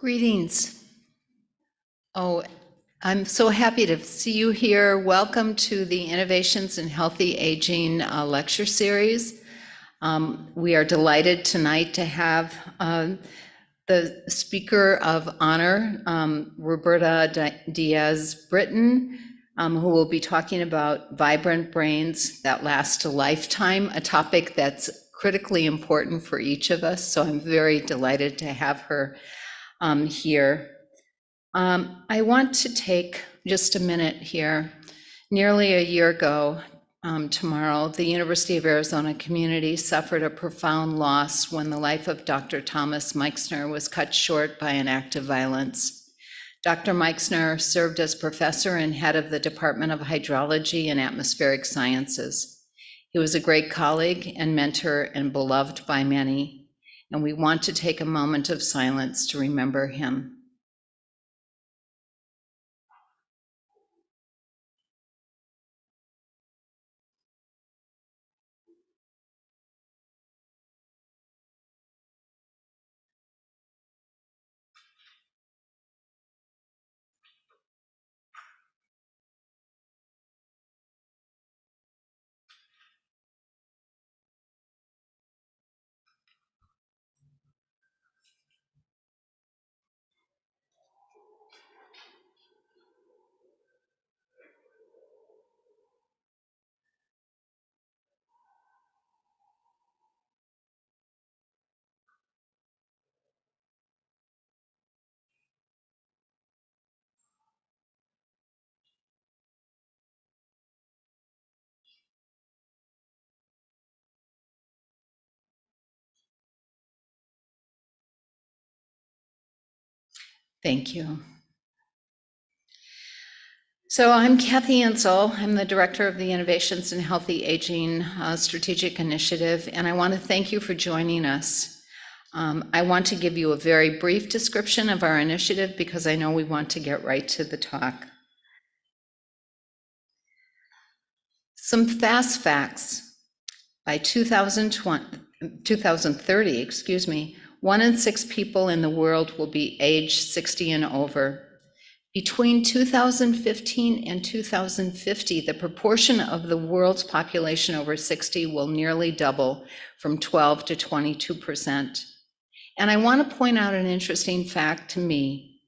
Greetings. Oh, I'm so happy to see you here. Welcome to the Innovations in Healthy Aging lecture series. We are delighted tonight to have the speaker of honor, Roberta Diaz-Britton, who will be talking about vibrant brains that last a lifetime, a topic that's critically important for each of us. So I'm very delighted to have her here. I want to take just a minute here. Nearly a year ago, tomorrow, the University of Arizona community suffered a profound loss when the life of Dr. Thomas Meixner was cut short by an act of violence. Dr. Meixner served as professor and head of the Department of Hydrology and Atmospheric Sciences. He was a great colleague and mentor and beloved by many, and we want to take a moment of silence to remember him. Thank you. So I'm Kathy Insel. I'm the director of the Innovations in Healthy Aging Strategic Initiative, and I want to thank you for joining us. I want to give you a very brief description of our initiative because I know we want to get right to the talk. Some fast facts. By 2030, 1 in 6 people in the world will be age 60 and over. Between 2015 and 2050, the proportion of the world's population over 60 will nearly double from 12 to 22%. And I want to point out an interesting fact to me,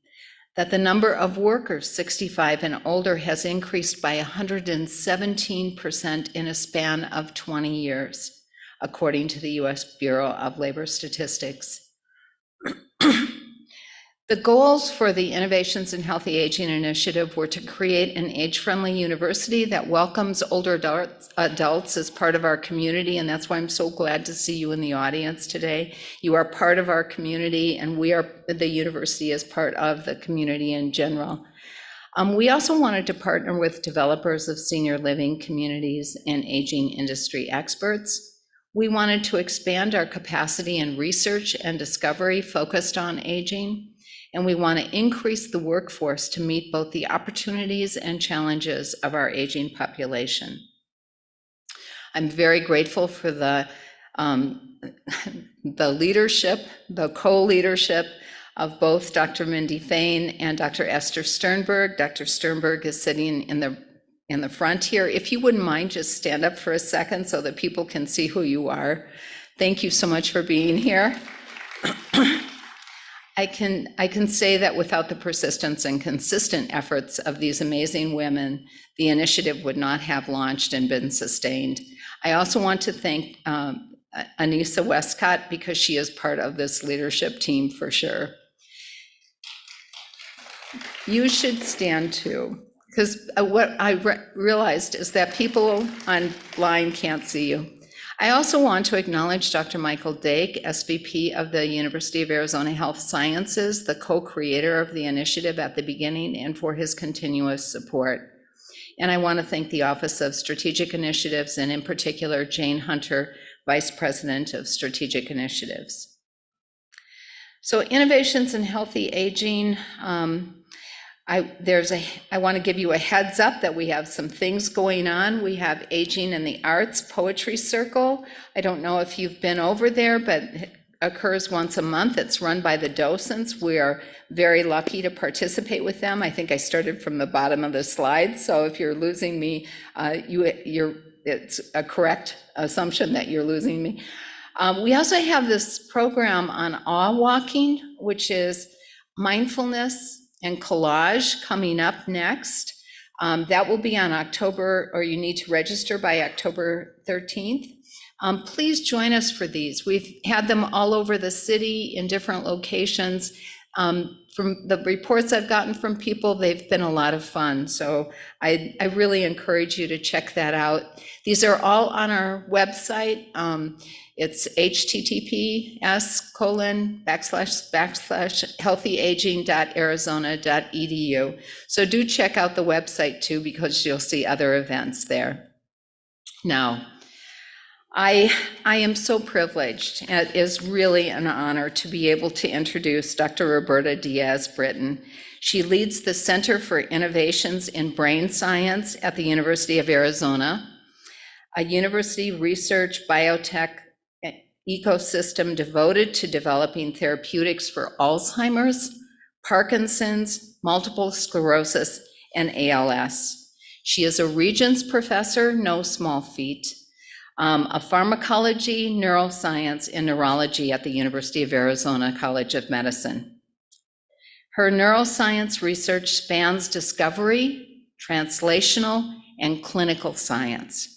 that the number of workers 65 and older has increased by 117% in a span of 20 years, according to the US Bureau of Labor Statistics. The goals for the Innovations in Healthy Aging Initiative were to create an age-friendly university that welcomes older adults as part of our community, and that's why I'm so glad to see you in the audience today. You are part of our community, and the university is part of the community in general. We also wanted to partner with developers of senior living communities and aging industry experts. We wanted to expand our capacity in research and discovery focused on aging. And we want to increase the workforce to meet both the opportunities and challenges of our aging population. I'm very grateful for the leadership, the co-leadership of both Dr. Mindy Fain and Dr. Esther Sternberg. Dr. Sternberg is sitting in the front here. If you wouldn't mind, just stand up for a second so that people can see who you are. Thank you so much for being here. I can say that without the persistence and consistent efforts of these amazing women, the initiative would not have launched and been sustained. I also want to thank Anissa Westcott because she is part of this leadership team for sure. You should stand too, because what I realized is that people online can't see you. I also want to acknowledge Dr. Michael Dake, SVP of the University of Arizona Health Sciences, the co-creator of the initiative at the beginning, and for his continuous support. And I want to thank the Office of Strategic Initiatives, and in particular, Jane Hunter, Vice President of Strategic Initiatives. So Innovations in Healthy Aging, I want to give you a heads up that we have some things going on. We have Aging in the Arts Poetry Circle. I don't know if you've been over there, but occurs once a month. It's run by the docents. We are very lucky to participate with them. I think I started from the bottom of the slide, so if you're losing me, it's a correct assumption that you're losing me. We also have this program on awe walking, which is mindfulness and collage coming up next. That will be on October, or you need to register by October 13th. Please join us for these. We've had them all over the city in different locations. From the reports I've gotten from people, they've been a lot of fun. So I really encourage you to check that out. These are all on our website. It's https://healthyaging.arizona.edu. So do check out the website too, because you'll see other events there. Now, I am so privileged. It is really an honor to be able to introduce Dr. Roberta Diaz-Britton. She leads the Center for Innovations in Brain Science at the University of Arizona, a university research biotech ecosystem devoted to developing therapeutics for Alzheimer's, Parkinson's, multiple sclerosis, and ALS. She is a Regents Professor, no small feat, of pharmacology, neuroscience, and neurology at the University of Arizona College of Medicine. Her neuroscience research spans discovery, translational, and clinical science.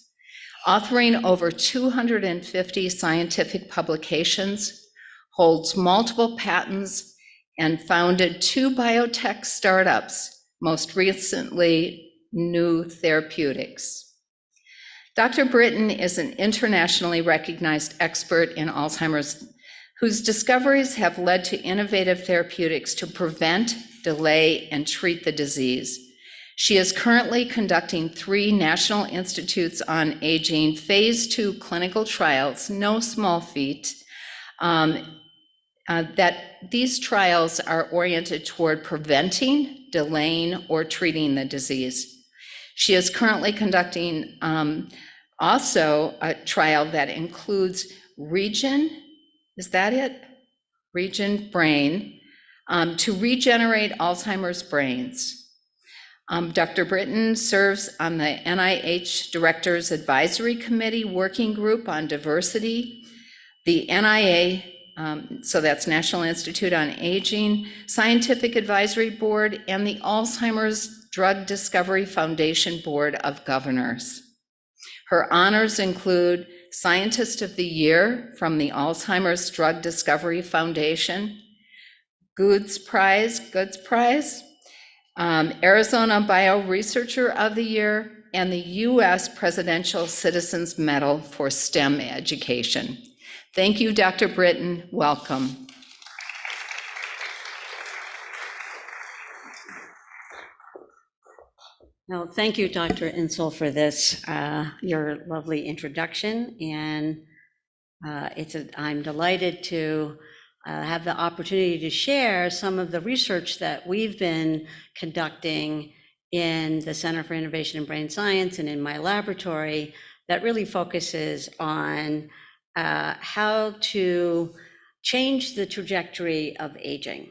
Authoring over 250 scientific publications, holds multiple patents, and founded 2 biotech startups, most recently New Therapeutics. Dr. Britton is an internationally recognized expert in Alzheimer's, whose discoveries have led to innovative therapeutics to prevent, delay, and treat the disease. She is currently conducting 3 National Institutes on Aging phase 2 clinical trials, no small feat, that these trials are oriented toward preventing, delaying, or treating the disease. She is currently conducting also a trial that includes REGEN, is that it? REGEN Brain, to regenerate Alzheimer's brains. Dr. Britton serves on the NIH Directors Advisory Committee Working Group on Diversity, the NIA, so that's National Institute on Aging, Scientific Advisory Board, and the Alzheimer's Drug Discovery Foundation Board of Governors. Her honors include Scientist of the Year from the Alzheimer's Drug Discovery Foundation, Goods Prize, Arizona Bio Researcher of the Year, and the U.S. Presidential Citizens Medal for STEM education. Thank you, Dr. Britton. Welcome. Well, thank you, Dr. Insel, for this, your lovely introduction. And I'm delighted to have the opportunity to share some of the research that we've been conducting in the Center for Innovation in Brain Science and in my laboratory that really focuses on how to change the trajectory of aging.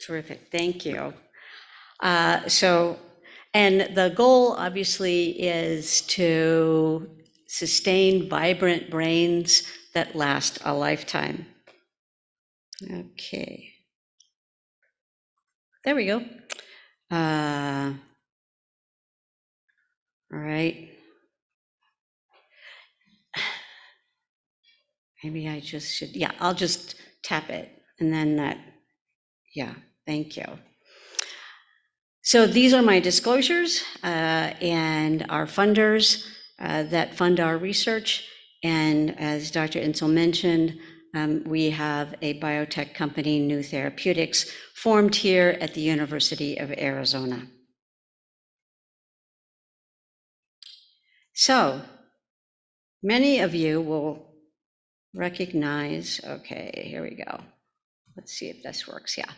Terrific, thank you. And the goal obviously is to sustain vibrant brains that last a lifetime. Okay. There we go. All right. Maybe I just should, yeah, I'll just tap it and then that, yeah, thank you. So these are my disclosures and our funders that fund our research. And as Dr. Insel mentioned, we have a biotech company, New Therapeutics, formed here at the University of Arizona. So many of you will recognize, okay, here we go. Let's see if this works, yeah.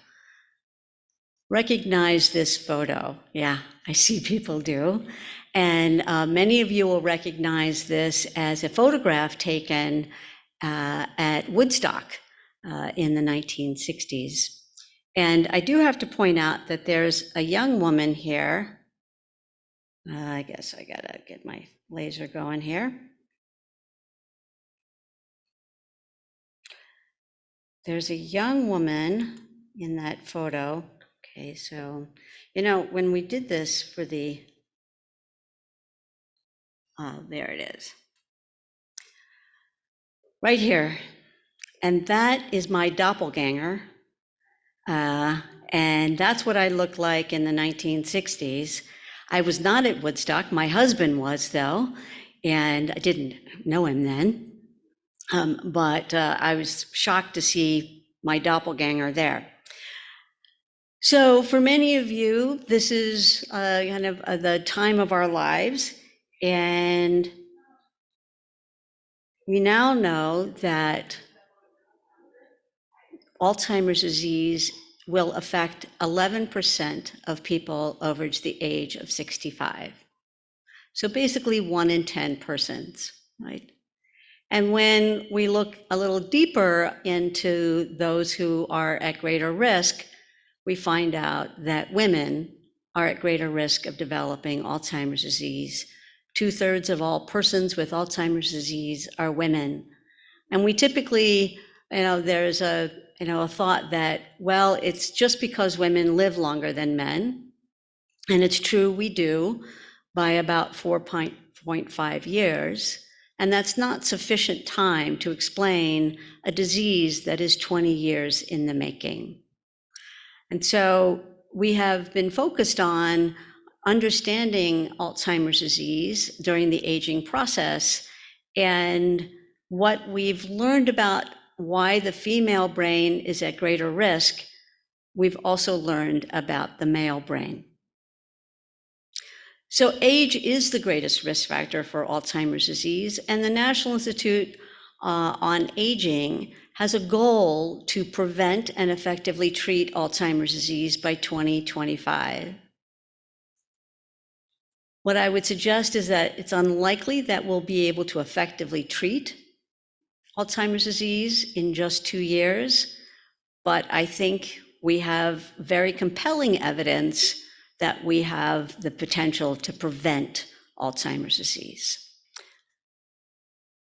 recognize this photo. Yeah, I see people do. And many of you will recognize this as a photograph taken at Woodstock in the 1960s. And I do have to point out that there's a young woman here. I guess I gotta get my laser going here. There's a young woman in that photo. Okay, so, you know, when we did this for the, there it is. Right here. And that is my doppelganger. And that's what I looked like in the 1960s. I was not at Woodstock. My husband was, though, and I didn't know him then. But I was shocked to see my doppelganger there. So for many of you, this is kind of the time of our lives. And we now know that Alzheimer's disease will affect 11% of people over the age of 65. So basically 1 in 10 persons, right? And when we look a little deeper into those who are at greater risk, we find out that women are at greater risk of developing Alzheimer's disease. 2/3 of all persons with Alzheimer's disease are women. And we typically, there's a thought that, well, it's just because women live longer than men. And it's true, we do, by about 4.5 years. And that's not sufficient time to explain a disease that is 20 years in the making. And so we have been focused on understanding Alzheimer's disease during the aging process. And what we've learned about why the female brain is at greater risk, we've also learned about the male brain. So age is the greatest risk factor for Alzheimer's disease, and the National Institute on Aging has a goal to prevent and effectively treat Alzheimer's disease by 2025. What I would suggest is that it's unlikely that we'll be able to effectively treat Alzheimer's disease in just 2 years, but I think we have very compelling evidence that we have the potential to prevent Alzheimer's disease.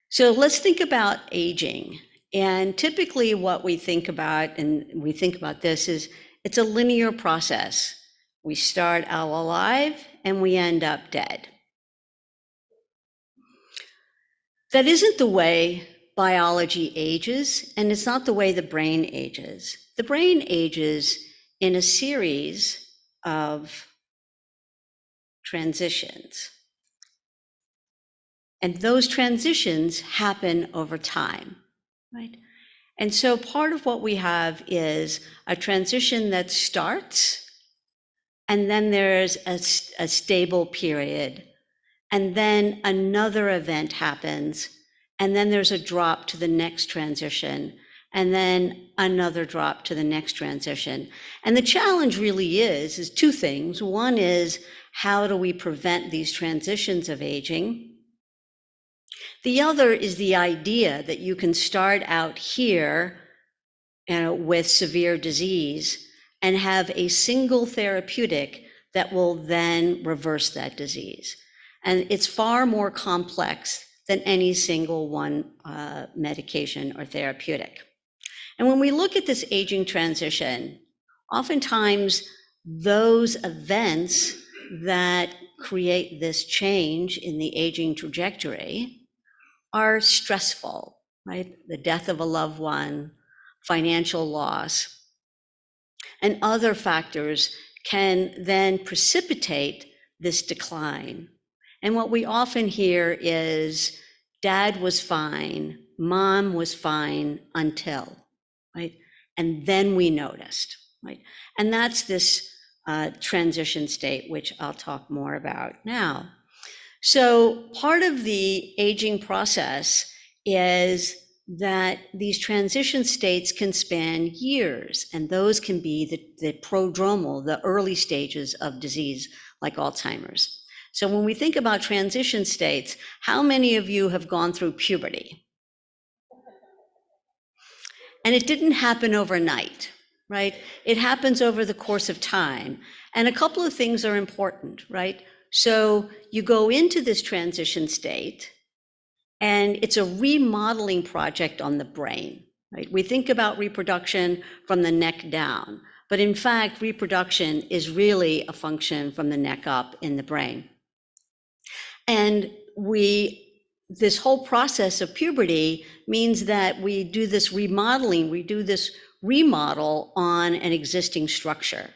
So let's think about aging. And typically what we think about, and we think about this, is it's a linear process. We start out alive and we end up dead. That isn't the way biology ages, and it's not the way the brain ages. The brain ages in a series of transitions. And those transitions happen over time, right? And so part of what we have is a transition that starts, and then there's a stable period, and then another event happens, and then there's a drop to the next transition, and then another drop to the next transition. And the challenge really is 2 things. One is, how do we prevent these transitions of aging? The other is the idea that you can start out here with severe disease and have a single therapeutic that will then reverse that disease. And it's far more complex than any single one medication or therapeutic. And when we look at this aging transition, oftentimes those events that create this change in the aging trajectory are stressful, right? The death of a loved one, financial loss, and other factors can then precipitate this decline. And what we often hear is, Dad was fine, Mom was fine until, right? And then we noticed, right? And that's this transition state, which I'll talk more about now. So part of the aging process is that these transition states can span years, and those can be the prodromal, the early stages of disease like Alzheimer's. So when we think about transition states, how many of you have gone through puberty? And it didn't happen overnight, right? It happens over the course of time. And a couple of things are important, right? So you go into this transition state, and it's a remodeling project on the brain, right? We think about reproduction from the neck down, but in fact, reproduction is really a function from the neck up in the brain. And this whole process of puberty means that we do this remodeling, we do this remodel on an existing structure.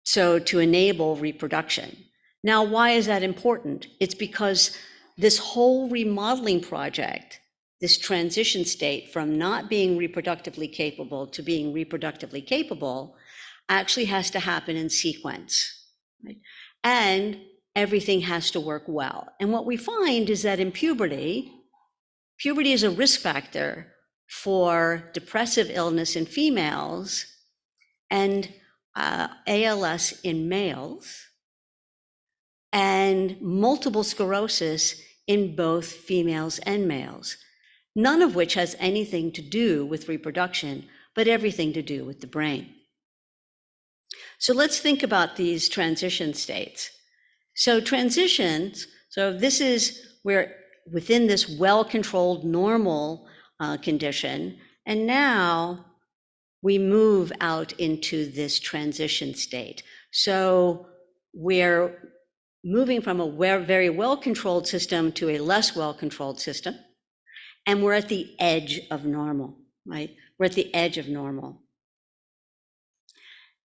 So to enable reproduction. Now, why is that important? It's because this whole remodeling project, this transition state from not being reproductively capable to being reproductively capable, actually has to happen in sequence, right? And everything has to work well. And what we find is that in puberty is a risk factor for depressive illness in females and ALS in males, and multiple sclerosis in both females and males, none of which has anything to do with reproduction, but everything to do with the brain. So let's think about these transition states. So transitions, so this is where within this well-controlled normal condition, and now we move out into this transition state. So we're moving from a very well-controlled system to a less well-controlled system, and we're at the edge of normal, right? We're at the edge of normal.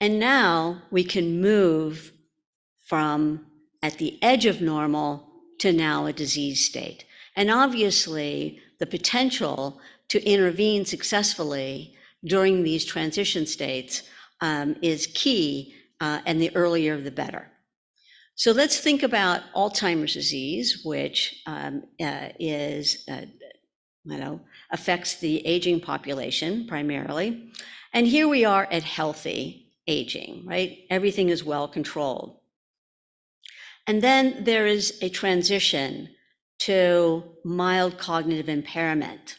And now we can move from at the edge of normal to now a disease state. And obviously, the potential to intervene successfully during these transition states is key, and the earlier the better. So let's think about Alzheimer's disease, which affects the aging population primarily. And here we are at healthy aging, right? Everything is well controlled. And then there is a transition to mild cognitive impairment.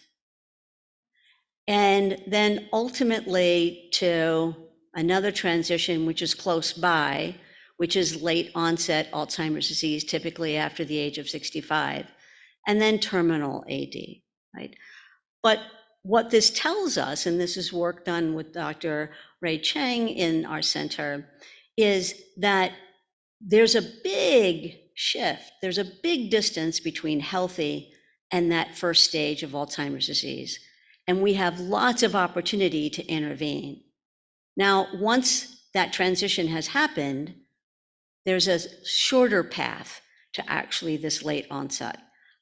And then ultimately to another transition, which is close by, which is late onset Alzheimer's disease, typically after the age of 65, and then terminal AD, right? But what this tells us, and this is work done with Dr. Ray Cheng in our center, is that there's a big shift, there's a big distance between healthy and that first stage of Alzheimer's disease. And we have lots of opportunity to intervene. Now, once that transition has happened, there's a shorter path to actually this late onset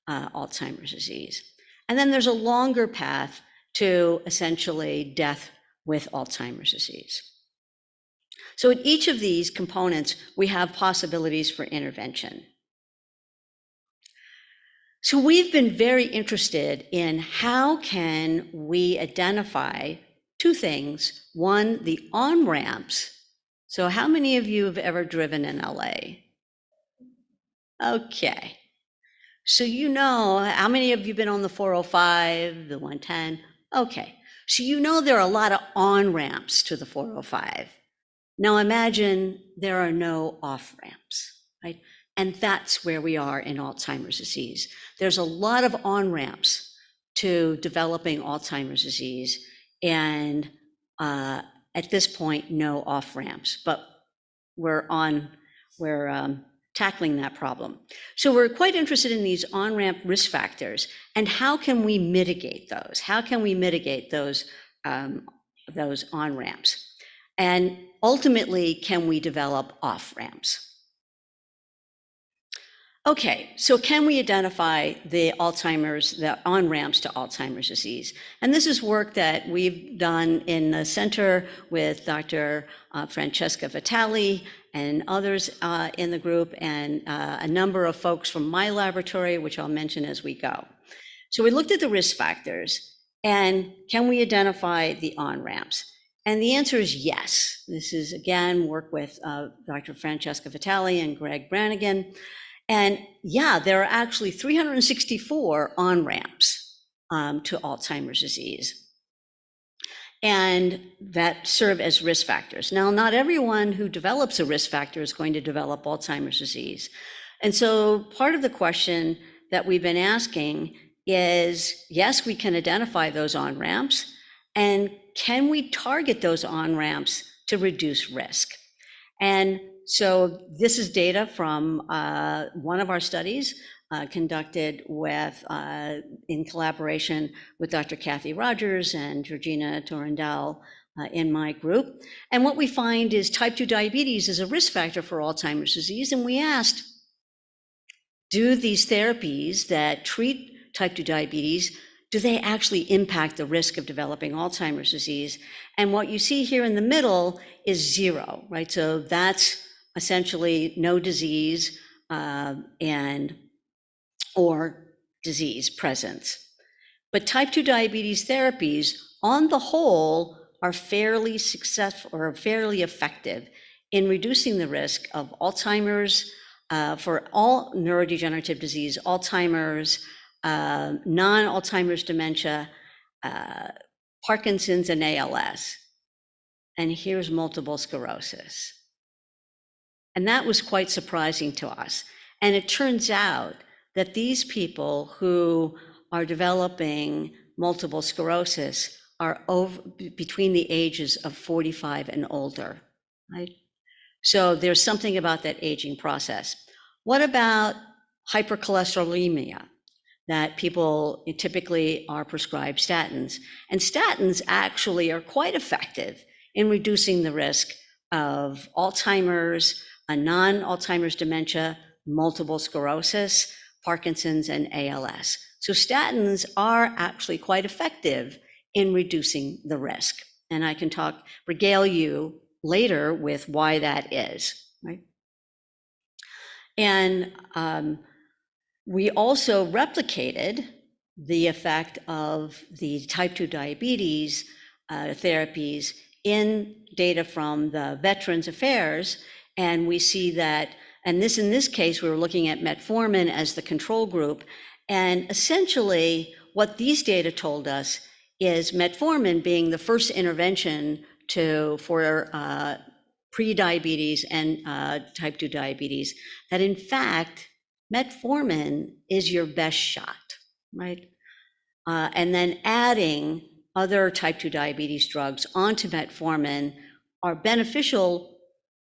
Alzheimer's disease. And then there's a longer path to essentially death with Alzheimer's disease. So in each of these components, we have possibilities for intervention. So we've been very interested in how can we identify two things. One, the on-ramps. So how many of you have ever driven in LA? Okay. So you know, how many of you have been on the 405, the 110? Okay. So you know there are a lot of on-ramps to the 405. Now imagine there are no off-ramps, right? And that's where we are in Alzheimer's disease. There's a lot of on-ramps to developing Alzheimer's disease, and at this point, no off-ramps, but we're tackling that problem. So we're quite interested in these on-ramp risk factors, and how can we mitigate those? How can we mitigate those on-ramps? And ultimately, can we develop off-ramps? Okay, so can we identify the on-ramps to Alzheimer's disease? And this is work that we've done in the center with Dr. Francesca Vitali and others in the group, and a number of folks from my laboratory, which I'll mention as we go. So we looked at the risk factors and can we identify the on-ramps? And the answer is yes. This is, again, work with Dr. Francesca Vitale and Greg Brannigan. And yeah, there are actually 364 on-ramps to Alzheimer's disease, and that serve as risk factors. Now, not everyone who develops a risk factor is going to develop Alzheimer's disease. And so part of the question that we've been asking is, yes, we can identify those on-ramps, and can we target those on-ramps to reduce risk? And so this is data from one of our studies conducted with, in collaboration with Dr. Kathy Rogers and Georgina Torrendal in my group. And what we find is type 2 diabetes is a risk factor for Alzheimer's disease. And we asked, do these therapies that treat type 2 diabetes, do they actually impact the risk of developing Alzheimer's disease? And what you see here in the middle is 0, right? So that's essentially no disease or disease presence. But type 2 diabetes therapies, on the whole, are fairly successful or fairly effective in reducing the risk of Alzheimer's, for all neurodegenerative disease, Alzheimer's, non-Alzheimer's dementia, Parkinson's, and ALS. And here's multiple sclerosis. And that was quite surprising to us. And it turns out that these people who are developing multiple sclerosis are between the ages of 45 and older, right? So there's something about that aging process. What about hypercholesterolemia? That people typically are prescribed statins. And statins actually are quite effective in reducing the risk of Alzheimer's, a non-Alzheimer's dementia, multiple sclerosis, Parkinson's, and ALS. So statins are actually quite effective in reducing the risk. And I can regale you later with why that is, right? And we also replicated the effect of the type 2 diabetes therapies in data from the Veterans Affairs. And we see that, and in this case, we were looking at metformin as the control group. And essentially, what these data told us is metformin being the first intervention for pre-diabetes and type 2 diabetes, that in fact, metformin is your best shot, right? And then adding other type 2 diabetes drugs onto metformin are beneficial,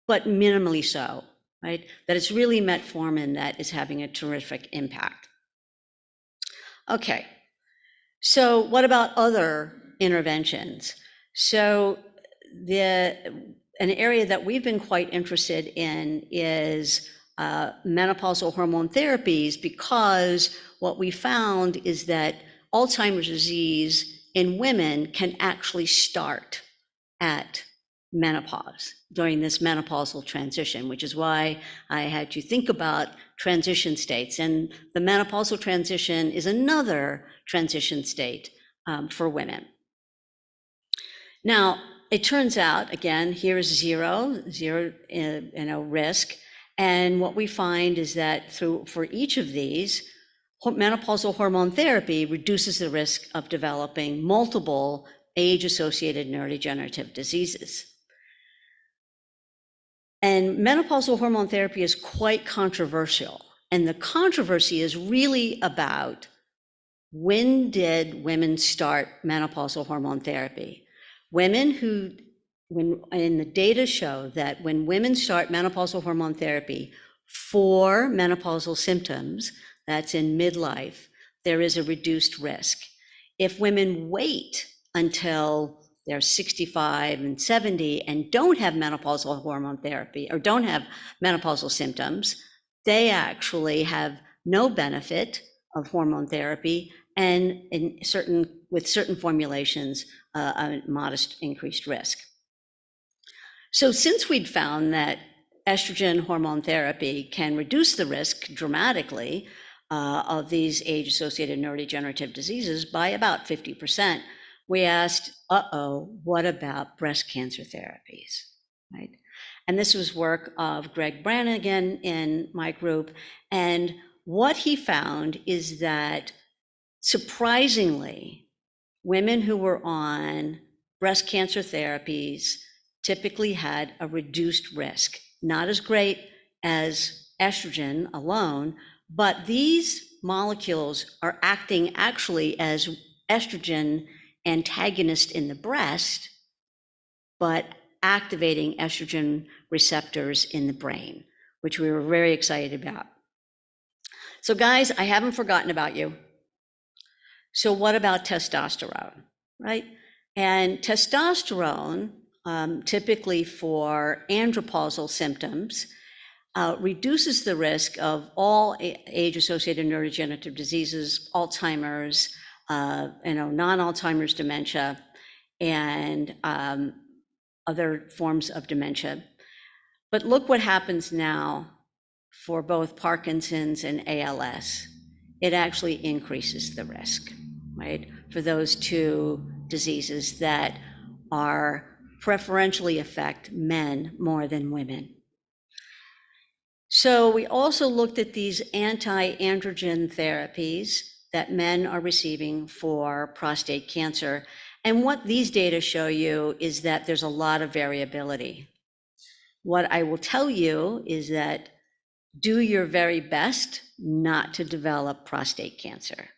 but minimally so, right? That it's really metformin that is having a terrific impact. Okay, so what about other interventions? So an area that we've been quite interested in is menopausal hormone therapies, because what we found is that Alzheimer's disease in women can actually start at menopause, during this menopausal transition, which is why I had you think about transition states. And the menopausal transition is another transition state for women. Now, it turns out, again, here's zero risk. And what we find is that for each of these, menopausal hormone therapy reduces the risk of developing multiple age-associated neurodegenerative diseases. And menopausal hormone therapy is quite controversial. And the controversy is really about, when did women start menopausal hormone therapy? And the data show that when women start menopausal hormone therapy for menopausal symptoms, that's in midlife, there is a reduced risk. If women wait until they're 65 and 70 and don't have menopausal hormone therapy or don't have menopausal symptoms, they actually have no benefit of hormone therapy, and with certain formulations, a modest increased risk. So since we'd found that estrogen hormone therapy can reduce the risk dramatically, of these age-associated neurodegenerative diseases by about 50%. We asked, what about breast cancer therapies, right? And this was work of Greg Brannigan in my group. And what he found is that surprisingly, women who were on breast cancer therapies typically had a reduced risk, not as great as estrogen alone, but these molecules are acting actually as estrogen antagonist in the breast, but activating estrogen receptors in the brain, which we were very excited about. So guys, I haven't forgotten about you. So what about testosterone, right? And testosterone, typically for andropausal symptoms, reduces the risk of all age-associated neurodegenerative diseases, Alzheimer's, non-Alzheimer's dementia, and other forms of dementia. But look what happens now for both Parkinson's and ALS. It actually increases the risk, right, for those two diseases that are preferentially affect men more than women. So we also looked at these anti-androgen therapies that men are receiving for prostate cancer. And what these data show you is that there's a lot of variability. What I will tell you is that do your very best not to develop prostate cancer,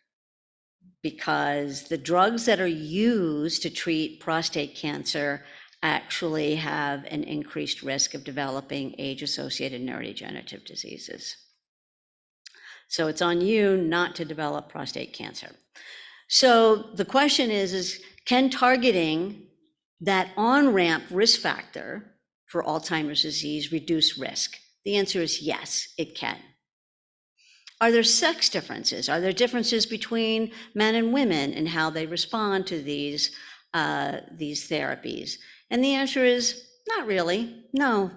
because the drugs that are used to treat prostate cancer actually have an increased risk of developing age-associated neurodegenerative diseases. So it's on you not to develop prostate cancer. So the question is can targeting that on-ramp risk factor for Alzheimer's disease reduce risk? The answer is yes, it can. Are there sex differences? Are there differences between men and women in how they respond to these therapies? And the answer is not really, no.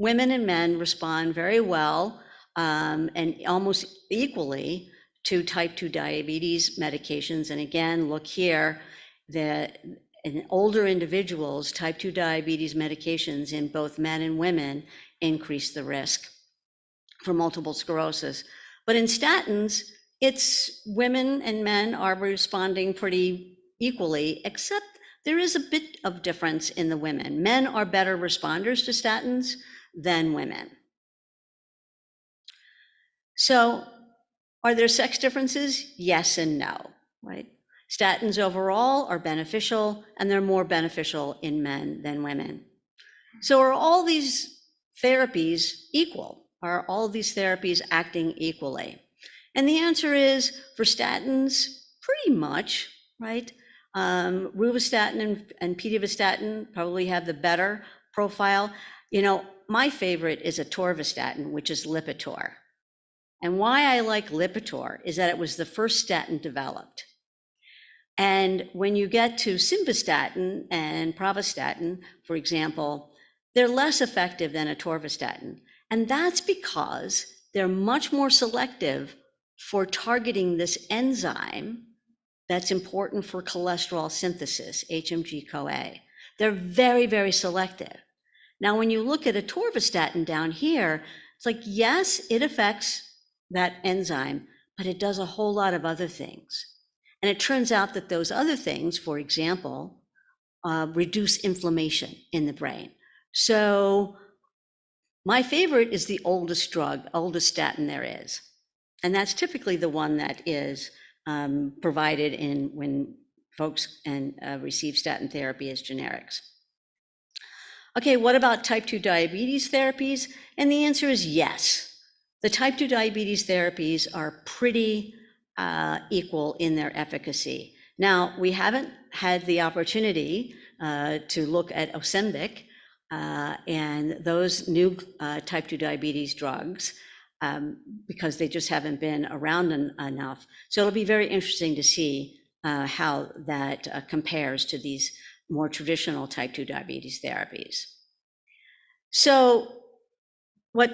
Women and men respond very well and almost equally to type 2 diabetes medications. And again, look here, in older individuals, type 2 diabetes medications in both men and women increase the risk for multiple sclerosis. But in statins, it's women and men are responding pretty equally, except there is a bit of difference in the women. Men are better responders to statins than women. So are there sex differences? Yes and no, right? Statins overall are beneficial, and they're more beneficial in men than women. So are all these therapies equal? Are all these therapies acting equally? And the answer is, for statins, pretty much, right? Rosuvastatin and pitavastatin probably have the better profile. You know, my favorite is atorvastatin, which is Lipitor. And why I like Lipitor is that it was the first statin developed. And when you get to simvastatin and pravastatin, for example, they're less effective than atorvastatin. And that's because they're much more selective for targeting this enzyme that's important for cholesterol synthesis, HMG-CoA. They're very, very selective. Now, when you look at atorvastatin down here, it's like, yes, it affects that enzyme, but it does a whole lot of other things. And it turns out that those other things, for example, reduce inflammation in the brain. So my favorite is the oldest drug, oldest statin there is. And that's typically the one that is provided in when folks receive statin therapy as generics. Okay, what about type 2 diabetes therapies? And the answer is yes. The type 2 diabetes therapies are pretty equal in their efficacy. Now, we haven't had the opportunity to look at Ozempic and those new type 2 diabetes drugs because they just haven't been around enough. So it'll be very interesting to see how that compares to these more traditional type 2 diabetes therapies. So what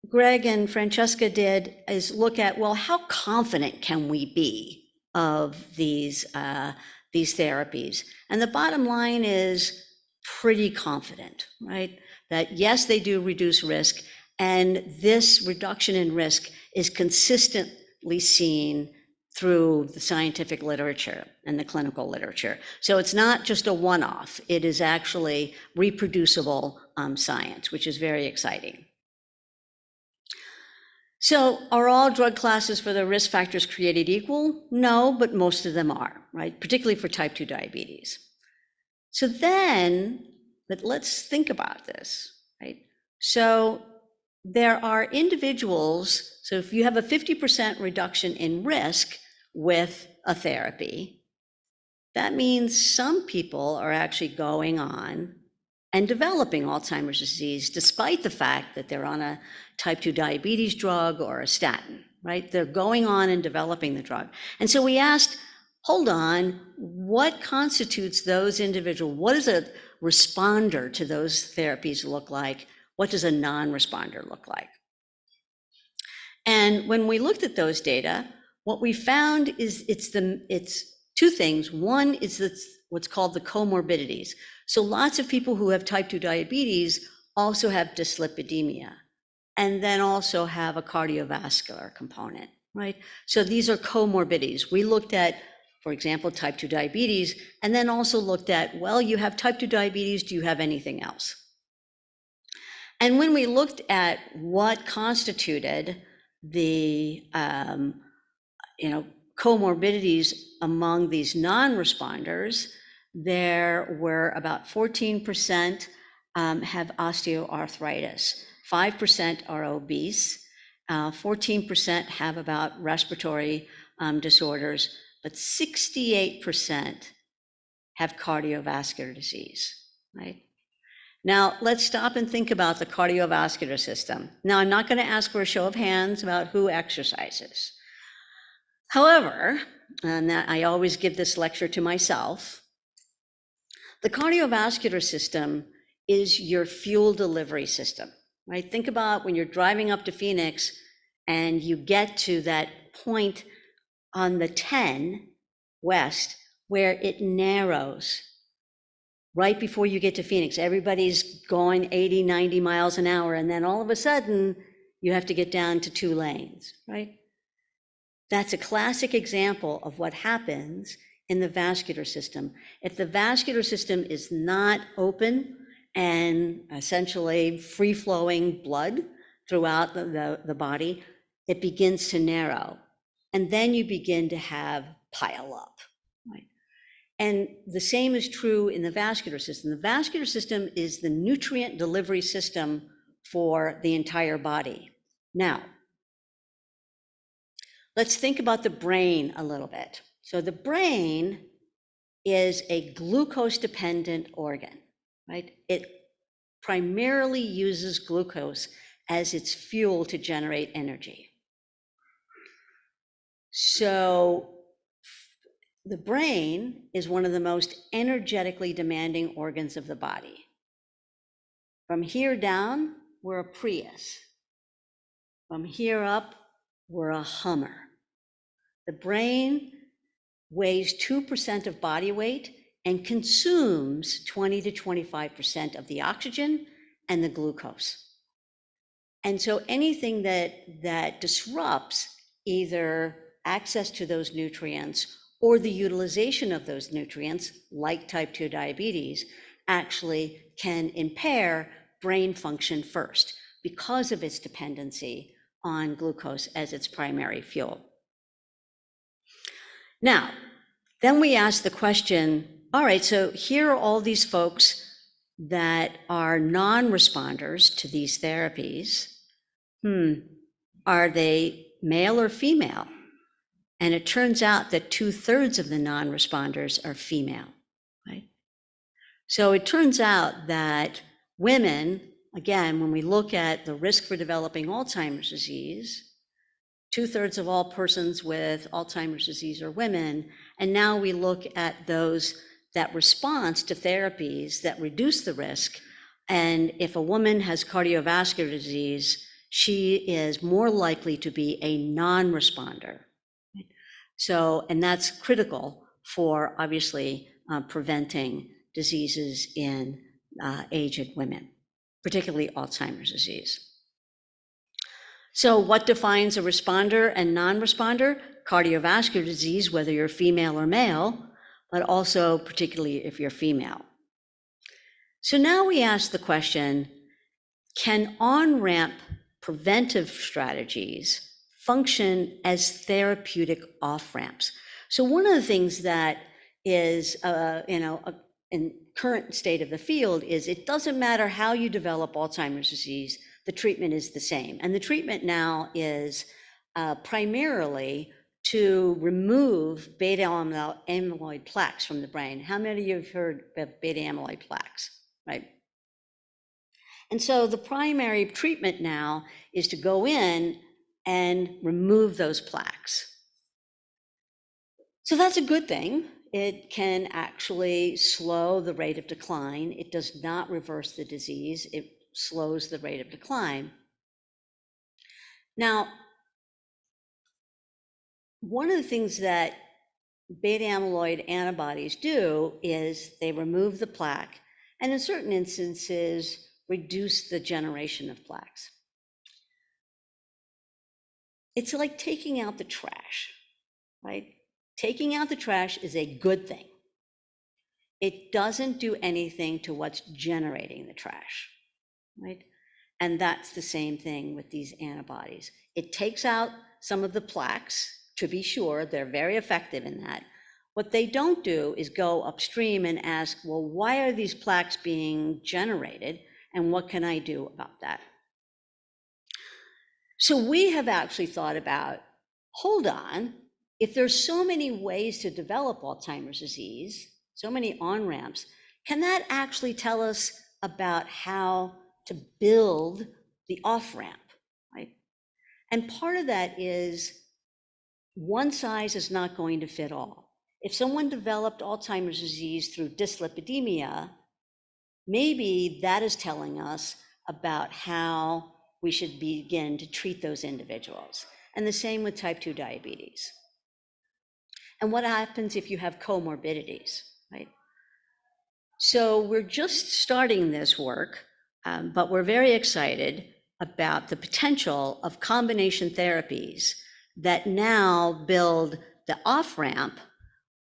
Greg and Francesca did is look at, well, how confident can we be of these therapies? And the bottom line is pretty confident, right? That yes, they do reduce risk, and this reduction in risk is consistently seen through the scientific literature and the clinical literature. So it's not just a one-off, it is actually reproducible science, which is very exciting. So are all drug classes for the risk factors created equal? No, but most of them are, right? Particularly for type 2 diabetes. So then, but let's think about this, right? So there are individuals, so if you have a 50% reduction in risk with a therapy, that means some people are actually going on and developing Alzheimer's disease, despite the fact that they're on a type 2 diabetes drug or a statin, right? They're going on and developing the drug. And so we asked, hold on, what constitutes those individuals? What does a responder to those therapies look like? What does a non-responder look like? And when we looked at those data, what we found is it's two things. One is what's called the comorbidities. So lots of people who have type 2 diabetes also have dyslipidemia, and then also have a cardiovascular component, right? So these are comorbidities. We looked at, for example, type 2 diabetes, and then also looked at, well, you have type 2 diabetes, do you have anything else? And when we looked at what constituted the comorbidities among these non-responders, there were about 14% have osteoarthritis, 5% are obese, 14% have about respiratory disorders, but 68% have cardiovascular disease, right? Now, let's stop and think about the cardiovascular system. Now, I'm not going to ask for a show of hands about who exercises. However, and I always give this lecture to myself, the cardiovascular system is your fuel delivery system, right? Think about when you're driving up to Phoenix and you get to that point on the 10 west where it narrows. Right before you get to Phoenix, everybody's going 80, 90 miles an hour, and then all of a sudden, you have to get down to 2 lanes, right? That's a classic example of what happens in the vascular system. If the vascular system is not open and essentially free-flowing blood throughout the body, it begins to narrow. And then you begin to have pile up, right? And the same is true in the vascular system. The vascular system is the nutrient delivery system for the entire body. Now, let's think about the brain a little bit. So the brain is a glucose-dependent organ, right? It primarily uses glucose as its fuel to generate energy. So the brain is one of the most energetically demanding organs of the body. From here down, we're a Prius. From here up, we're a Hummer. The brain weighs 2% of body weight and consumes 20 to 25% of the oxygen and the glucose. And so anything that disrupts either access to those nutrients or the utilization of those nutrients, like type 2 diabetes, actually can impair brain function first because of its dependency on glucose as its primary fuel. Now, then we ask the question, all right, so here are all these folks that are non-responders to these therapies. Are they male or female? And it turns out that 2/3 of the non-responders are female, right? So it turns out that women, again, when we look at the risk for developing Alzheimer's disease, 2/3 of all persons with Alzheimer's disease are women. And now we look at those that respond to therapies that reduce the risk. And if a woman has cardiovascular disease, she is more likely to be a non-responder. So, and that's critical for obviously preventing diseases in aged women, particularly Alzheimer's disease. So what defines a responder and non-responder? Cardiovascular disease, whether you're female or male, but also particularly if you're female. So now we ask the question, can on-ramp preventive strategies function as therapeutic off-ramps? So one of the things that is, in current state of the field is it doesn't matter how you develop Alzheimer's disease, the treatment is the same. And the treatment now is primarily to remove beta amyloid plaques from the brain. How many of you have heard of beta amyloid plaques, right? And so the primary treatment now is to go in and remove those plaques. So that's a good thing. It can actually slow the rate of decline. It does not reverse the disease. It slows the rate of decline. Now, one of the things that beta amyloid antibodies do is they remove the plaque, and in certain instances, reduce the generation of plaques. It's like taking out the trash, right? Taking out the trash is a good thing. It doesn't do anything to what's generating the trash, right? And that's the same thing with these antibodies. It takes out some of the plaques, to be sure, they're very effective in that. What they don't do is go upstream and ask, well, why are these plaques being generated? And what can I do about that? So we have actually thought about, hold on, if there's so many ways to develop Alzheimer's disease, so many on-ramps, can that actually tell us about how to build the off-ramp, right? And part of that is one size is not going to fit all. If someone developed Alzheimer's disease through dyslipidemia, maybe that is telling us about how we should begin to treat those individuals. And the same with type 2 diabetes. And what happens if you have comorbidities, right? So we're just starting this work, but we're very excited about the potential of combination therapies that now build the off-ramp,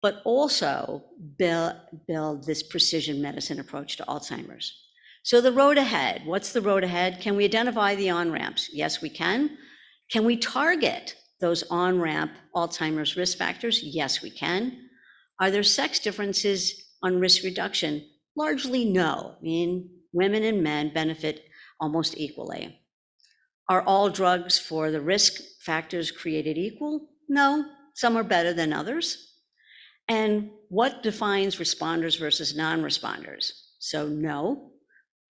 but also build this precision medicine approach to Alzheimer's. So the road ahead, what's the road ahead? Can we identify the on-ramps? Yes, we can. Can we target those on-ramp Alzheimer's risk factors? Yes, we can. Are there sex differences on risk reduction? Largely no. I mean, women and men benefit almost equally. Are all drugs for the risk factors created equal? No, some are better than others. And what defines responders versus non-responders? So no,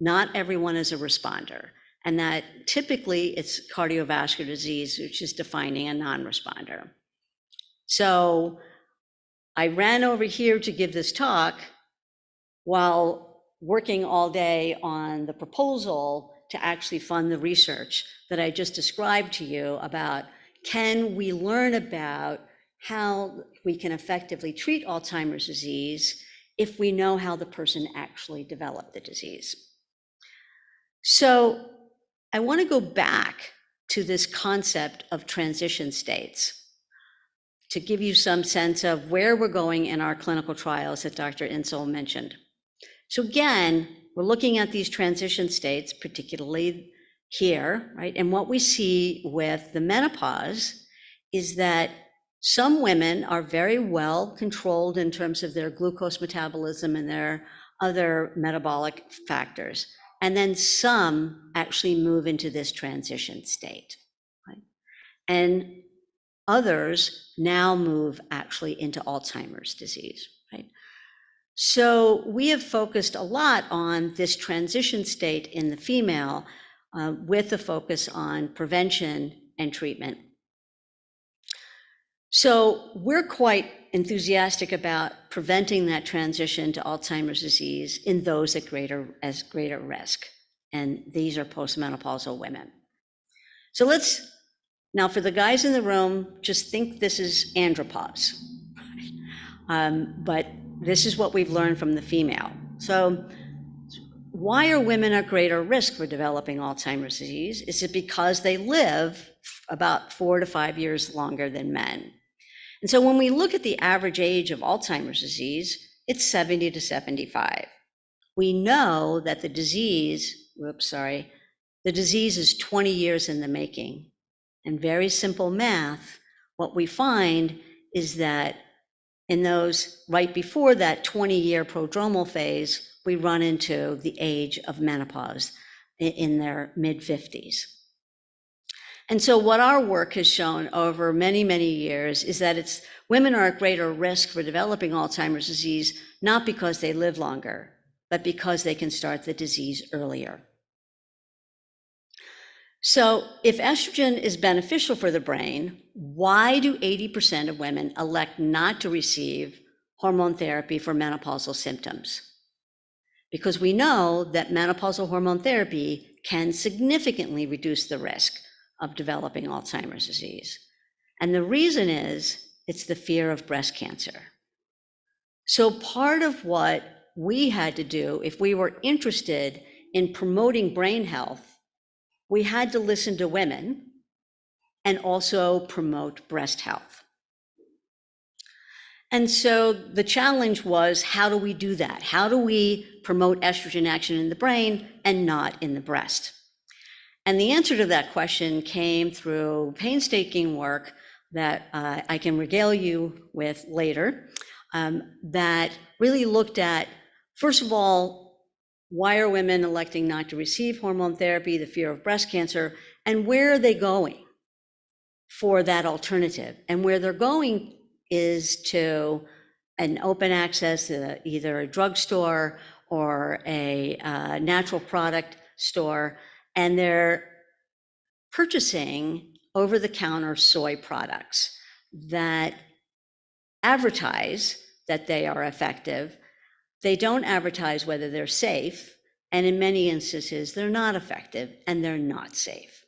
not everyone is a responder. And that typically it's cardiovascular disease, which is defining a non-responder. So I ran over here to give this talk while working all day on the proposal to actually fund the research that I just described to you about, can we learn about how we can effectively treat Alzheimer's disease if we know how the person actually developed the disease. So I want to go back to this concept of transition states to give you some sense of where we're going in our clinical trials that Dr. Insel mentioned. So again, we're looking at these transition states, particularly here, right? And what we see with the menopause is that some women are very well controlled in terms of their glucose metabolism and their other metabolic factors. And then some actually move into this transition state, right? And others now move actually into Alzheimer's disease, right? So we have focused a lot on this transition state in the female with a focus on prevention and treatment. So we're quite enthusiastic about preventing that transition to Alzheimer's disease in those at greater risk. And these are postmenopausal women. So now for the guys in the room, just think this is andropause. But this is what we've learned from the female. So why are women at greater risk for developing Alzheimer's disease? Is it because they live about 4 to 5 years longer than men? And so when we look at the average age of Alzheimer's disease, it's 70 to 75. We know that the disease is 20 years in the making. And very simple math, what we find is that in those right before that 20-year prodromal phase, we run into the age of menopause in their mid-50s. And so what our work has shown over many, many years is that women are at greater risk for developing Alzheimer's disease, not because they live longer, but because they can start the disease earlier. So if estrogen is beneficial for the brain, why do 80% of women elect not to receive hormone therapy for menopausal symptoms? Because we know that menopausal hormone therapy can significantly reduce the risk of developing Alzheimer's disease. And the reason is, it's the fear of breast cancer. So part of what we had to do, if we were interested in promoting brain health, we had to listen to women and also promote breast health. And so the challenge was, how do we do that? How do we promote estrogen action in the brain and not in the breast? And the answer to that question came through painstaking work that I can regale you with later, that really looked at, first of all, why are women electing not to receive hormone therapy, the fear of breast cancer, and where are they going for that alternative? And where they're going is to an open access, either a drugstore or a natural product store, and they're purchasing over-the-counter soy products that advertise that they are effective. They don't advertise whether they're safe, and in many instances, they're not effective and they're not safe.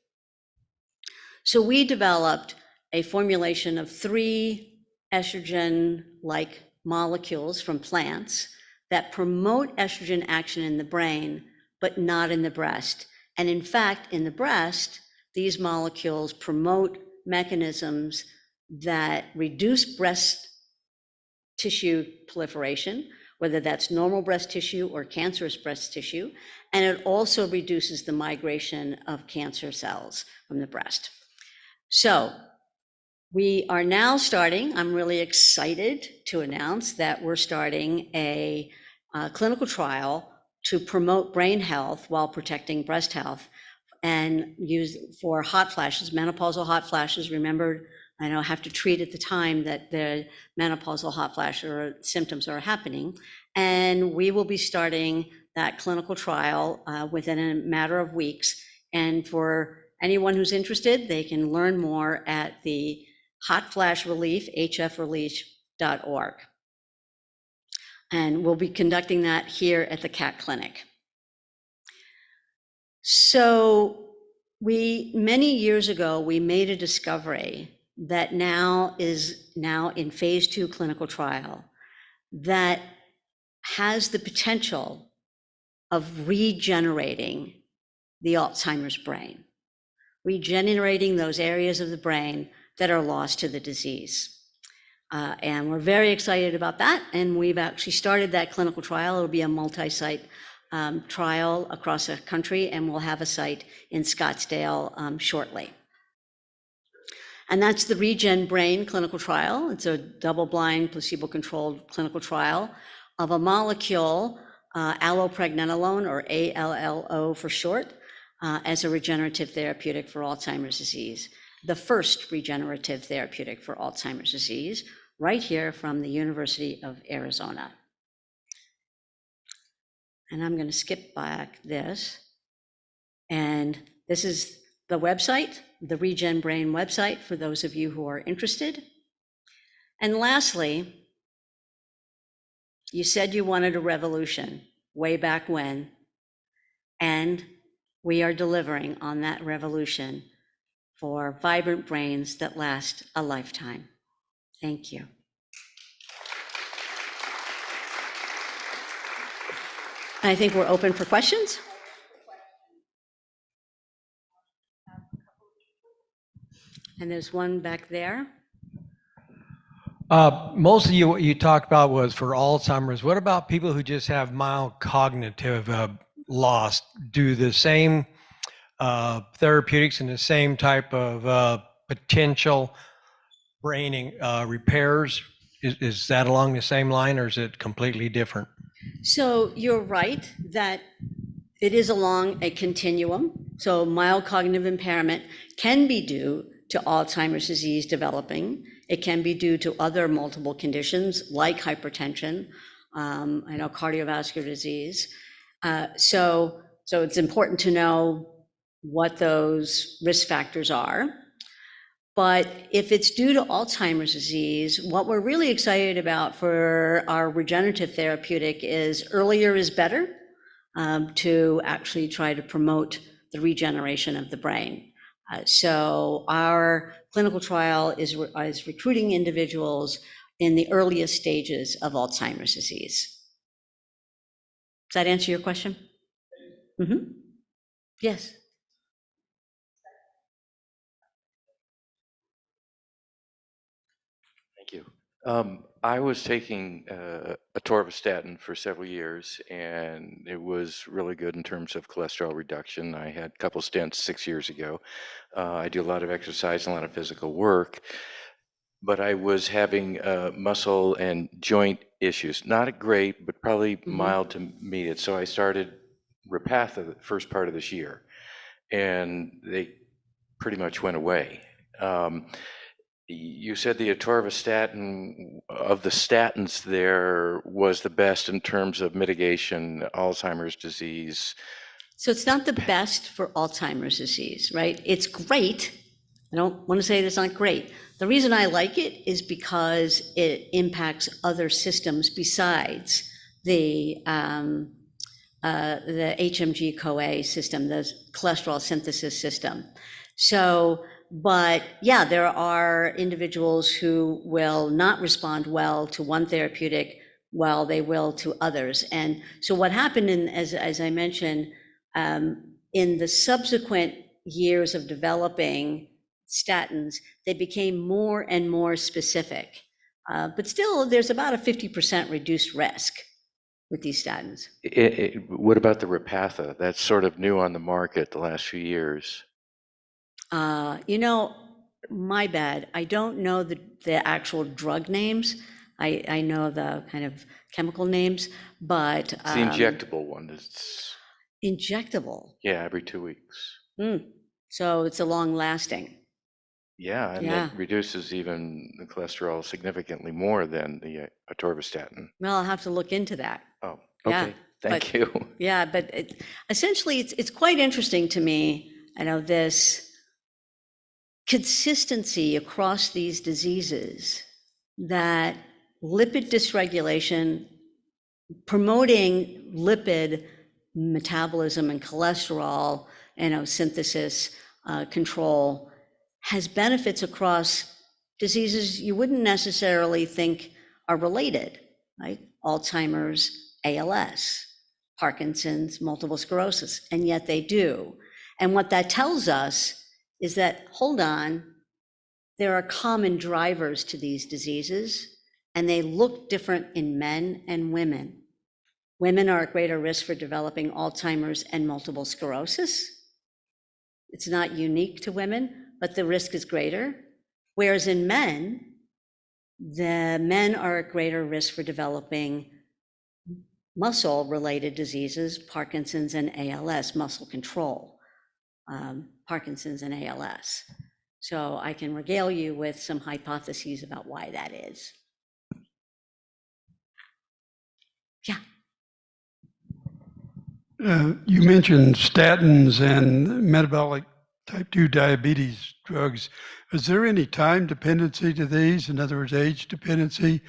So we developed a formulation of 3 estrogen-like molecules from plants that promote estrogen action in the brain, but not in the breast. And in fact, in the breast, these molecules promote mechanisms that reduce breast tissue proliferation, whether that's normal breast tissue or cancerous breast tissue, and it also reduces the migration of cancer cells from the breast. So we are now starting, I'm really excited to announce that we're starting a clinical trial to promote brain health while protecting breast health, and use for hot flashes, menopausal hot flashes. Remember, I don't have to treat at the time that the menopausal hot flash or symptoms are happening. And we will be starting that clinical trial within a matter of weeks. And for anyone who's interested, they can learn more at the Hot Flash Relief, hfrelief.org. And we'll be conducting that here at the CAT Clinic. So many years ago, we made a discovery that is now in phase 2 clinical trial that has the potential of regenerating the Alzheimer's brain, regenerating those areas of the brain that are lost to the disease. And we're very excited about that. And we've actually started that clinical trial. It'll be a multi-site trial across the country, and we'll have a site in Scottsdale shortly. And that's the Regen Brain clinical trial. It's a double-blind, placebo-controlled clinical trial of a molecule, allopregnanolone, or ALLO for short, as a regenerative therapeutic for Alzheimer's disease. The first regenerative therapeutic for Alzheimer's disease, right here from the University of Arizona. And I'm going to skip back this. And this is the website, the Regen Brain website, for those of you who are interested. And lastly, you said you wanted a revolution way back when, and we are delivering on that revolution for vibrant brains that last a lifetime. Thank you. I think we're open for questions. And there's one back there. Most of what you talked about was for Alzheimer's. What about people who just have mild cognitive loss? Do the same therapeutics and the same type of potential brain repairs, is that along the same line, or is it completely different? So you're right that it is along a continuum. So mild cognitive impairment can be due to Alzheimer's disease developing. It can be due to other multiple conditions like hypertension, cardiovascular disease. So it's important to know what those risk factors are. But if it's due to Alzheimer's disease, what we're really excited about for our regenerative therapeutic is earlier is better, to actually try to promote the regeneration of the brain. So our clinical trial is recruiting individuals in the earliest stages of Alzheimer's disease. Does that answer your question? Mm-hmm. Yes. Thank you. I was taking atorvastatin for several years, and it was really good in terms of cholesterol reduction. I had a couple stents 6 years ago. I do a lot of exercise and a lot of physical work, but I was having muscle and joint issues. Not great, but probably mild to medium. So I started Repatha the first part of this year, and they pretty much went away. You said the atorvastatin of the statins there was the best in terms of mitigation Alzheimer's disease. So it's not the best for Alzheimer's disease, right? It's great. I don't want to say it's not great. The reason I like it is because it impacts other systems besides the HMG-CoA system, the cholesterol synthesis system. So, but yeah, there are individuals who will not respond well to one therapeutic while they will to others. And so what happened, as I mentioned, in the subsequent years of developing statins, they became more and more specific. But still, there's about a 50% reduced risk with these statins. What about the Repatha? That's sort of new on the market the last few years. My bad. I don't know the actual drug names. I know the kind of chemical names, but It's the injectable one. It's injectable. yeah, every 2 weeks. So it's a long lasting. Yeah, and Yeah. it reduces even the cholesterol significantly more than the atorvastatin. Well, I'll have to look into that. Oh, Yeah, okay. Thank you. Yeah, but essentially it's quite interesting to me. I know this consistency across these diseases, that lipid dysregulation, promoting lipid metabolism and cholesterol, synthesis control, has benefits across diseases you wouldn't necessarily think are related, right? Alzheimer's, ALS, Parkinson's, multiple sclerosis, and yet they do. And what that tells us is that, hold on, there are common drivers to these diseases, and they look different in men and women. Women are at greater risk for developing Alzheimer's and multiple sclerosis. It's not unique to women, but the risk is greater. Whereas in men, the men are at greater risk for developing muscle-related diseases, Parkinson's and ALS, muscle control. Parkinson's and ALS. So I can regale you with some hypotheses about why that is. Yeah. You mentioned statins and metabolic type 2 diabetes drugs. Is there any time dependency to these? In other words, age dependency,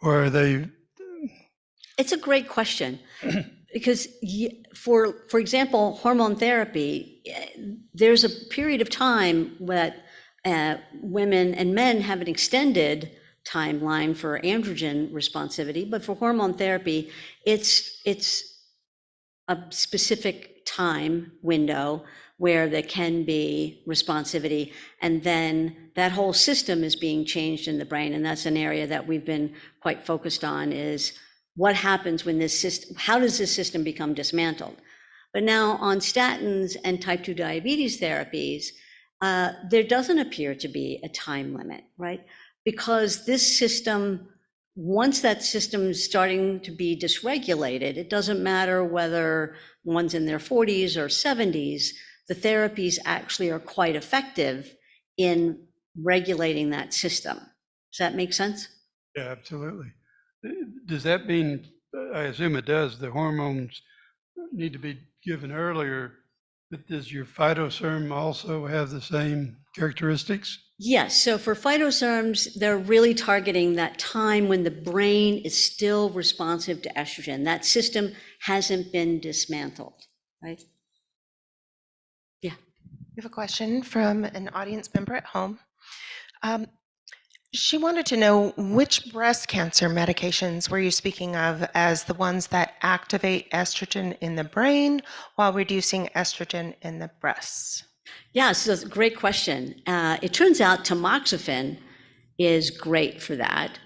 or are they? It's a great question. because for example, hormone therapy, there's a period of time that women and men have an extended timeline for androgen responsivity, but for hormone therapy, it's a specific time window where there can be responsivity, and then that whole system is being changed in the brain, and that's an area that we've been quite focused on, is what happens when this system, how does this system become dismantled? But now on statins and type 2 diabetes therapies, there doesn't appear to be a time limit, right? Because this system, once that system is starting to be dysregulated, it doesn't matter whether one's in their 40s or 70s, the therapies actually are quite effective in regulating that system. Does that make sense? Yeah, absolutely. Does that mean, I assume it does, the hormones need to be given earlier, but does your phytoserum also have the same characteristics? Yes, so for phytoserms, they're really targeting that time when the brain is still responsive to estrogen. That system hasn't been dismantled, right? Yeah. We have a question from an audience member at home. She wanted to know, which breast cancer medications were you speaking of as the ones that activate estrogen in the brain while reducing estrogen in the breasts? Yeah, so that's a great question. It turns out tamoxifen is great for that.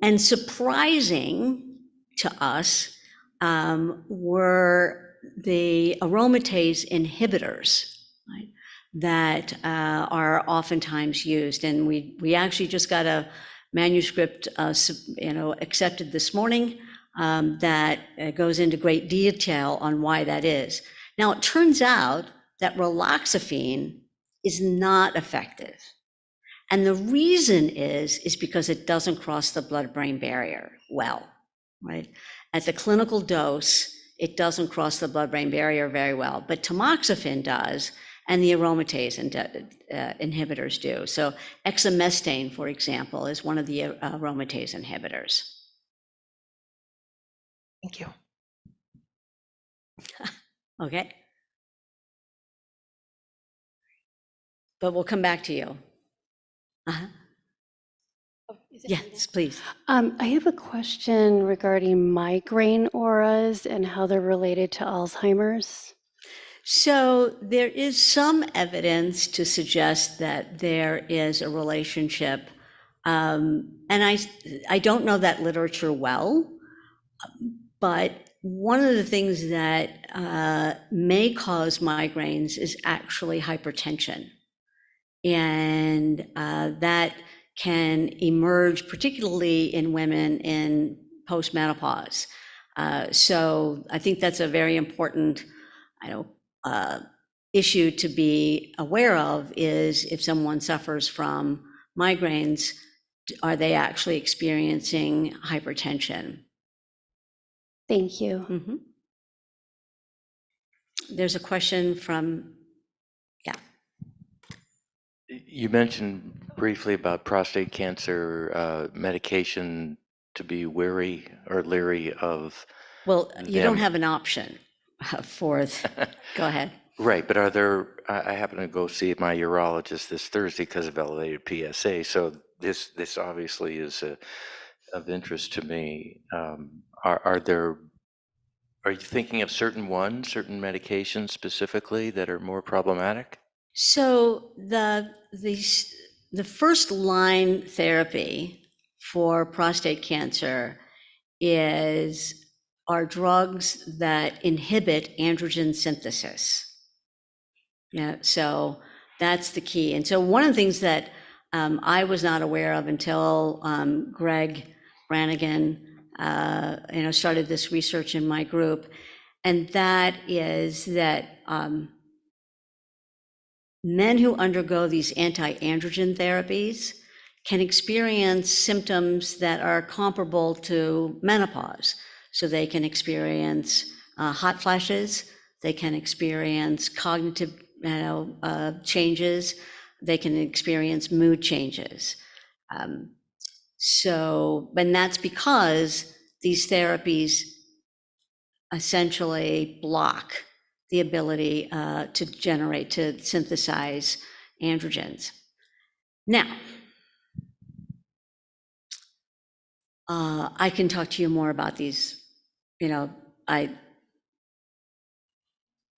And surprising to us were the aromatase inhibitors, right, that are oftentimes used. And we actually just got a manuscript accepted this morning that goes into great detail on why that is. Now, it turns out that raloxifene is not effective. And the reason is because it doesn't cross the blood-brain barrier well, right? At the clinical dose, it doesn't cross the blood-brain barrier very well, but tamoxifen does, and the aromatase inhibitors do. So exemestane, for example, is one of the aromatase inhibitors. Thank you. Okay. But we'll come back to you. Uh-huh. Yes, please. I have a question regarding migraine auras and how they're related to Alzheimer's. So there is some evidence to suggest that there is a relationship, and I don't know that literature well, but one of the things that may cause migraines is actually hypertension. And that can emerge particularly in women in postmenopause. So I think that's a very important, issue to be aware of, is if someone suffers from migraines, are they actually experiencing hypertension? Thank you. Mm-hmm. There's a question from, You mentioned briefly about prostate cancer medication to be wary or leery of. well, you don't them. have an option for, go ahead. Right, but are there, I happen to go see my urologist this Thursday because of elevated PSA, so this obviously is of interest to me. Are you thinking of certain medications specifically that are more problematic? So the first line therapy for prostate cancer are drugs that inhibit androgen synthesis. Yeah, so that's the key. And so one of the things that I was not aware of until Greg Brannigan, started this research in my group, and that is that men who undergo these anti-androgen therapies can experience symptoms that are comparable to menopause. So they can experience hot flashes, they can experience cognitive changes, they can experience mood changes. And that's because these therapies essentially block the ability to synthesize androgens. Now, I can talk to you more about these,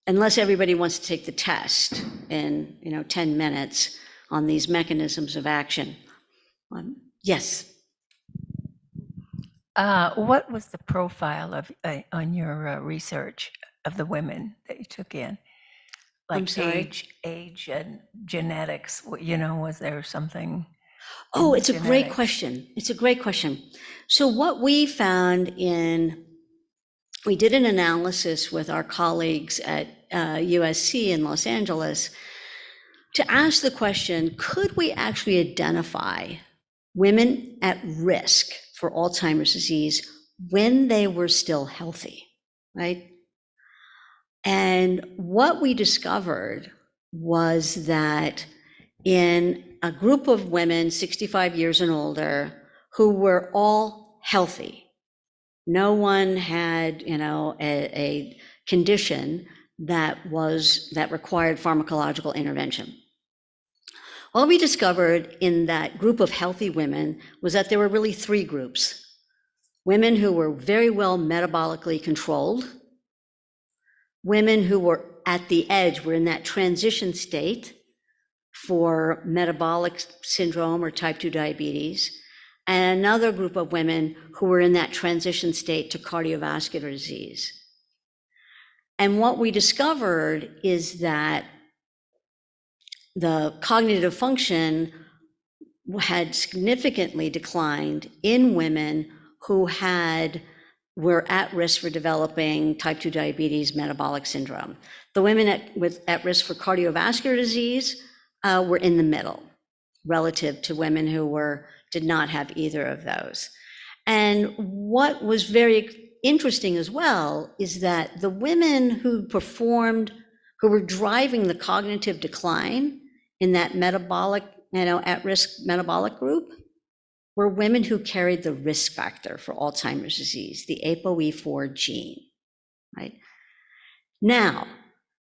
unless everybody wants to take the test in, 10 minutes on these mechanisms of action. Yes. What was the profile of on your research of the women that you took in? I'm Like sorry? age and genetics, was there something? Oh, in it's a great genetics? question. It's a great question. So what we found we did an analysis with our colleagues at USC in Los Angeles to ask the question, could we actually identify women at risk for Alzheimer's disease when they were still healthy, right? And what we discovered was that in a group of women 65 years and older who were all healthy, no one had, a condition that required pharmacological intervention. What we discovered in that group of healthy women was that there were really three groups. Women who were very well metabolically controlled, women who were at the edge, were in that transition state for metabolic syndrome or type 2 diabetes, and another group of women who were in that transition state to cardiovascular disease. And what we discovered is that the cognitive function had significantly declined in women who were at risk for developing type 2 diabetes metabolic syndrome. The women at risk for cardiovascular disease were in the middle relative to women who did not have either of those. And what was very interesting as well is that the women who were driving the cognitive decline in that metabolic, at-risk metabolic group were women who carried the risk factor for Alzheimer's disease, the ApoE4 gene, right? Now,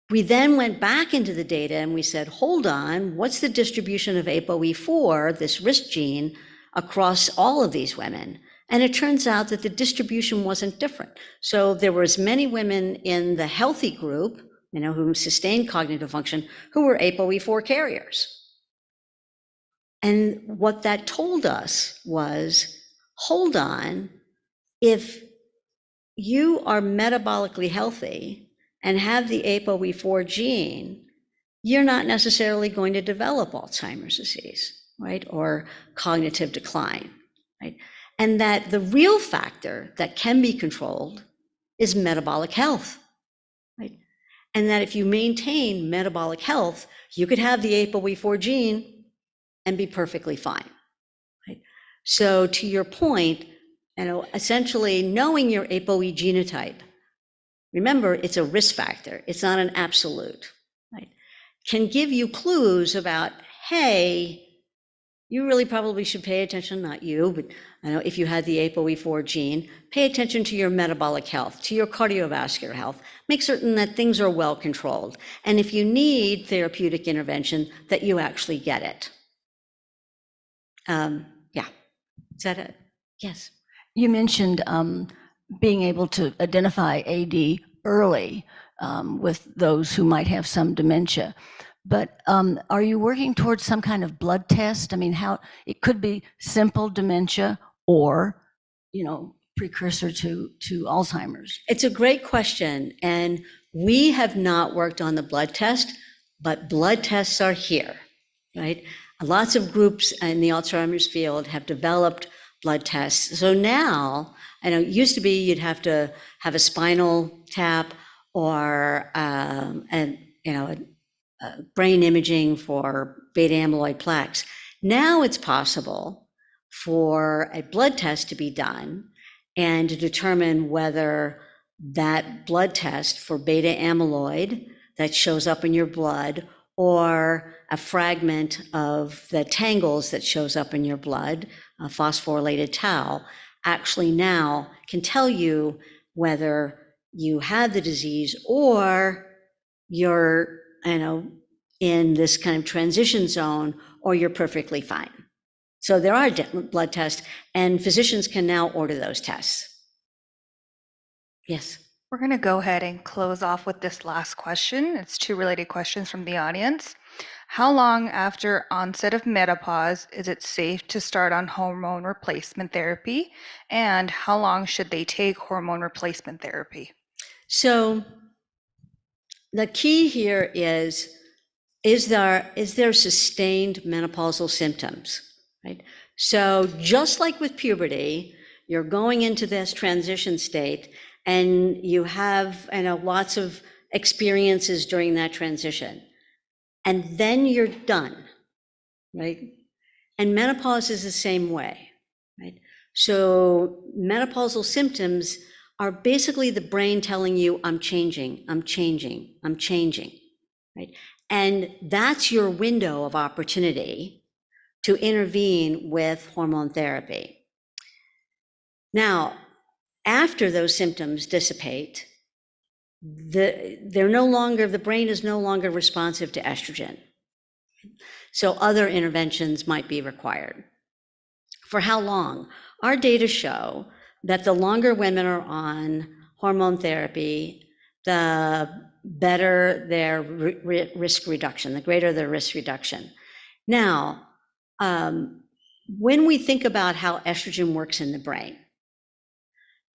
we then went back into the data and we said, hold on, what's the distribution of ApoE4, this risk gene, across all of these women? And it turns out that the distribution wasn't different. So there were as many women in the healthy group, who sustained cognitive function, who were ApoE4 carriers. And what that told us was, hold on, if you are metabolically healthy and have the ApoE4 gene, you're not necessarily going to develop Alzheimer's disease, right? Or cognitive decline, right? And that the real factor that can be controlled is metabolic health, right? And that if you maintain metabolic health, you could have the ApoE4 gene and be perfectly fine, right? So to your point, essentially knowing your ApoE genotype, remember, it's a risk factor, it's not an absolute, right? Can give you clues about, hey, you really probably should pay attention, not you, but if you had the ApoE4 gene, pay attention to your metabolic health, to your cardiovascular health, make certain that things are well controlled. And if you need therapeutic intervention, that you actually get it. Yeah, is that it? Yes. You mentioned being able to identify AD early with those who might have some dementia. But are you working towards some kind of blood test? I mean, how it could be simple dementia or, precursor to Alzheimer's? It's a great question. And we have not worked on the blood test, but blood tests are here, right? Lots of groups in the Alzheimer's field have developed blood tests. So now, it used to be you'd have to have a spinal tap or brain imaging for beta amyloid plaques. Now it's possible for a blood test to be done and to determine whether that blood test for beta amyloid that shows up in your blood or a fragment of the tangles that shows up in your blood, phosphorylated tau, actually now can tell you whether you had the disease or you're, in this kind of transition zone, or you're perfectly fine. So there are blood tests, and physicians can now order those tests. Yes. We're going to go ahead and close off with this last question. It's 2 related questions from the audience. How long after onset of menopause is it safe to start on hormone replacement therapy? And how long should they take hormone replacement therapy? So the key here is there sustained menopausal symptoms, right? So just like with puberty, you're going into this transition state and you have lots of experiences during that transition. And then you're done, right? And menopause is the same way, right? So menopausal symptoms are basically the brain telling you, I'm changing, I'm changing, I'm changing, right? And that's your window of opportunity to intervene with hormone therapy. Now, after those symptoms dissipate, the brain is no longer responsive to estrogen. So other interventions might be required. For how long? Our data show that the longer women are on hormone therapy, the better their risk reduction, the greater their risk reduction. Now, when we think about how estrogen works in the brain,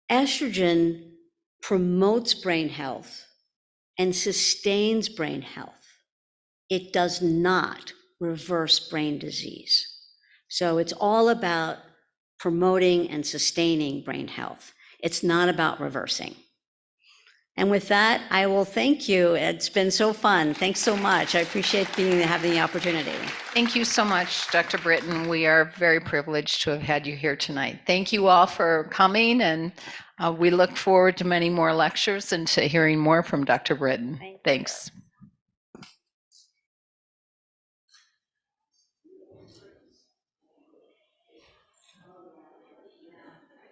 estrogen promotes brain health and sustains brain health. It does not reverse brain disease. So it's all about promoting and sustaining brain health. It's not about reversing. And with that, I will thank you. It's been so fun. Thanks so much. I appreciate having the opportunity. Thank you so much, Dr. Britton. We are very privileged to have had you here tonight. Thank you all for coming, and we look forward to many more lectures and to hearing more from Dr. Britton. Thanks.